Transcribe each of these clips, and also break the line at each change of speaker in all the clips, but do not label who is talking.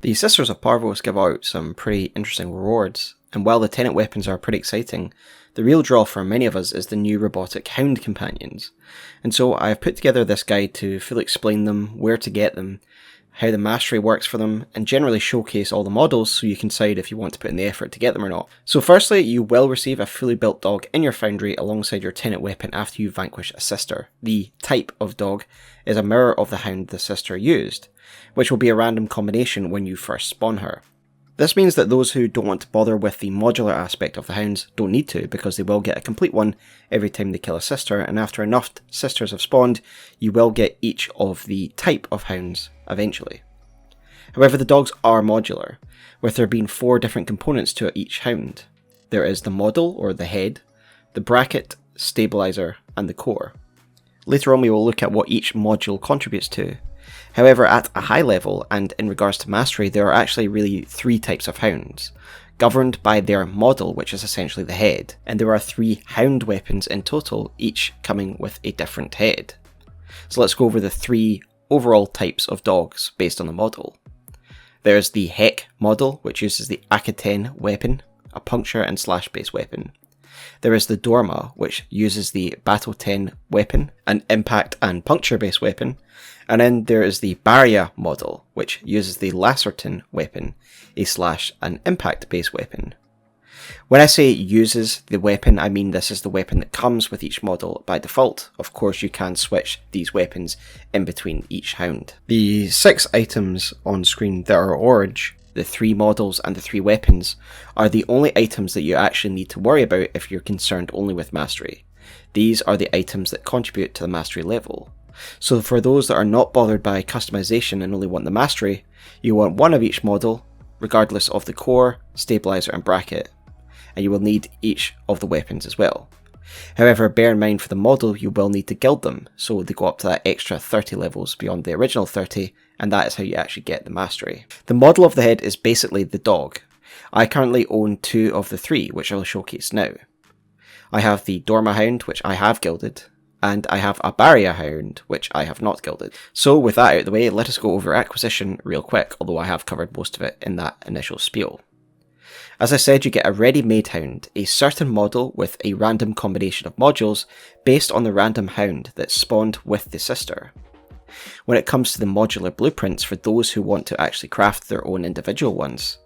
The Sisters of Parvos give out some pretty interesting rewards, and while the tenant weapons are pretty exciting, the real draw for many of us is the new robotic Hound companions. And so I have put together this guide to fully explain them, where to get them, how the mastery works for them, and generally showcase all the models so you can decide if you want to put in the effort to get them or not. So firstly, you will receive a fully built dog in your foundry alongside your tenant weapon after you vanquish a sister. The type of dog is a mirror of the hound the sister used, which will be a random combination when you first spawn her. This means that those who don't want to bother with the modular aspect of the hounds don't need to, because they will get a complete one every time they kill a sister, and after enough sisters have spawned, you will get each of the type of hounds eventually. However, the dogs are modular, with there being 4 different components to each hound. There is the model, or the head, the bracket, stabilizer, and the core. Later on we will look at what each module contributes to. However, at a high level, and in regards to mastery, there are actually really 3 types of hounds, governed by their model, which is essentially the head, and there are 3 hound weapons in total, each coming with a different head. So let's go over the 3 overall types of dogs based on the model. There's the Heck model, which uses the AK-10 weapon, a puncture and slash based weapon. There is the Dorma, which uses the Battle 10 weapon, an impact and puncture based weapon, and then there is the Barrier model, which uses the Lacerton weapon, a slash and impact based weapon. When I say uses the weapon, I mean this is the weapon that comes with each model by default. Of course, you can switch these weapons in between each hound. The 6 items on screen that are orange, the 3 models and the 3 weapons, are the only items that you actually need to worry about if you're concerned only with mastery. These are the items that contribute to the mastery level. So for those that are not bothered by customization and only want the mastery, you want one of each model, regardless of the core, stabilizer and bracket, and you will need each of the weapons as well. However, bear in mind for the model you will need to guild them, so they go up to that extra 30 levels beyond the original 30, and that is how you actually get the mastery. The model of the head is basically the dog. I currently own 2 of the 3, which I will showcase now. I have the Dorma Hound, which I have gilded, and I have a Barrier Hound, which I have not gilded. So with that out of the way, let us go over acquisition real quick, although I have covered most of it in that initial spiel. As I said, you get a ready-made hound, a certain model with a random combination of modules based on the random hound that spawned with the sister. When it comes to the modular blueprints for those who want to actually craft their own individual ones,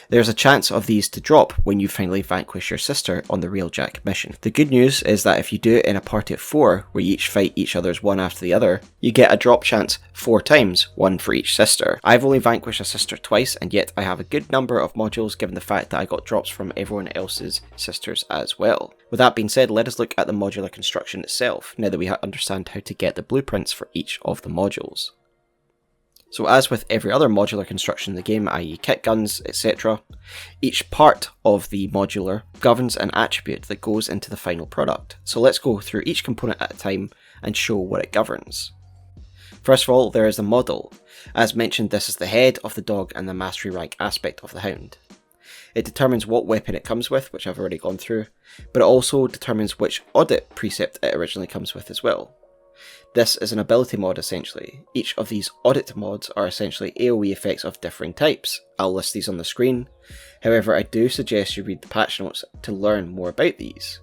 there's a chance of these to drop when you finally vanquish your sister on the Railjack mission. The good news is that if you do it in a party of 4, where you each fight each other's one after the other, you get a drop chance 4 times, 1 for each sister. I've only vanquished a sister twice, and yet I have a good number of modules given the fact that I got drops from everyone else's sisters as well. With that being said, let us look at the modular construction itself, now that we understand how to get the blueprints for each of the modules. So as with every other modular construction in the game, i.e. kit guns, etc., each part of the modular governs an attribute that goes into the final product. So let's go through each component at a time and show what it governs. First of all, there is the model. As mentioned, this is the head of the dog and the mastery rank aspect of the hound. It determines what weapon it comes with, which I've already gone through, but it also determines which audit precept it originally comes with as well. This is an ability mod essentially. Each of these audit mods are essentially AoE effects of differing types. I'll list these on the screen. However, I do suggest you read the patch notes to learn more about these.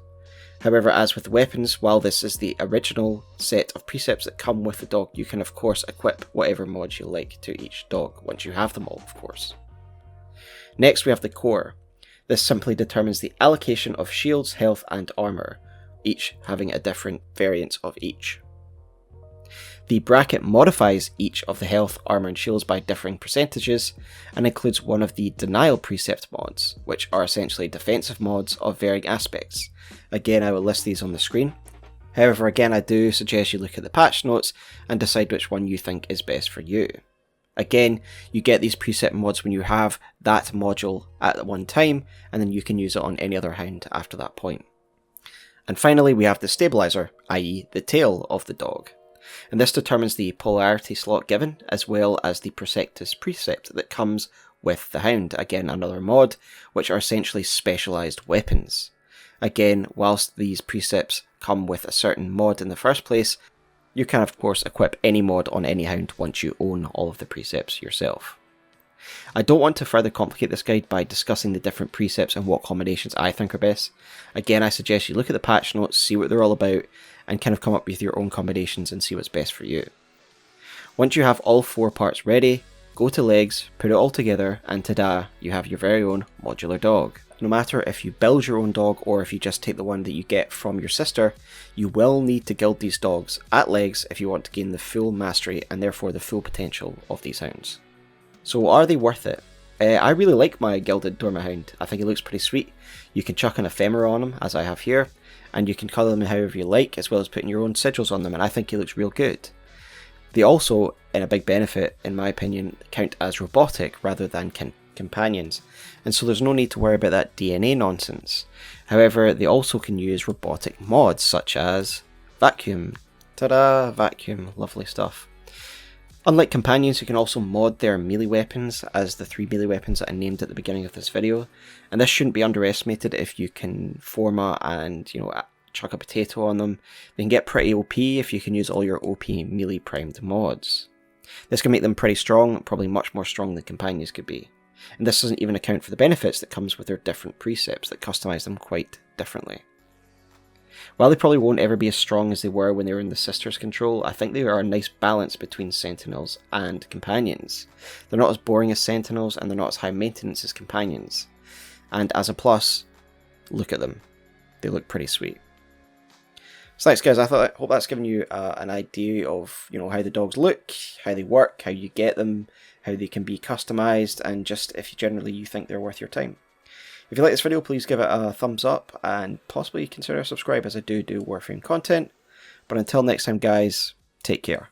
However, as with weapons, while this is the original set of precepts that come with the dog, you can of course equip whatever mods you like to each dog, once you have them all of course. Next we have the core. This simply determines the allocation of shields, health and armour, each having a different variance of each. The bracket modifies each of the health, armour and shields by differing percentages, and includes one of the denial precept mods, which are essentially defensive mods of varying aspects. Again, I will list these on the screen. However, again, I do suggest you look at the patch notes and decide which one you think is best for you. Again, you get these precept mods when you have that module at one time, and then you can use it on any other hound after that point. And finally, we have the stabilizer, i.e. the tail of the dog. And this determines the polarity slot given, as well as the Pyraxis precept that comes with the hound, again another mod, which are essentially specialised weapons. Again, whilst these precepts come with a certain mod in the first place, you can of course equip any mod on any hound once you own all of the precepts yourself. I don't want to further complicate this guide by discussing the different precepts and what combinations I think are best. Again, I suggest you look at the patch notes, see what they're all about, and kind of come up with your own combinations and see what's best for you. Once you have all 4 parts ready, go to legs, put it all together, and ta-da, you have your very own modular dog. No matter if you build your own dog or if you just take the one that you get from your sister, you will need to guild these dogs at legs if you want to gain the full mastery and therefore the full potential of these hounds. So are they worth it? I really like my gilded Dorma Hound. I think he looks pretty sweet. You can chuck an ephemera on him, as I have here, and you can colour them however you like, as well as putting your own sigils on them, and I think he looks real good. They also, in a big benefit, in my opinion, count as robotic rather than companions, and so there's no need to worry about that DNA nonsense. However, they also can use robotic mods, such as vacuum. Ta-da! Vacuum. Lovely stuff. Unlike companions, you can also mod their melee weapons, as the 3 melee weapons that I named at the beginning of this video, and this shouldn't be underestimated if you can forma and, chuck a potato on them. They can get pretty OP if you can use all your OP melee primed mods. This can make them pretty strong, probably much more strong than companions could be. And this doesn't even account for the benefits that comes with their different precepts that customize them quite differently. While they probably won't ever be as strong as they were when they were in the Sisters' control, I think they are a nice balance between Sentinels and Companions. They're not as boring as Sentinels, and they're not as high maintenance as Companions. And as a plus, look at them. They look pretty sweet. So thanks guys, I hope that's given you an idea of how the dogs look, how they work, how you get them, how they can be customized, and just if generally you think they're worth your time. If you like this video, please give it a thumbs up and possibly consider subscribe, as I do Warframe content. But until next time guys, take care.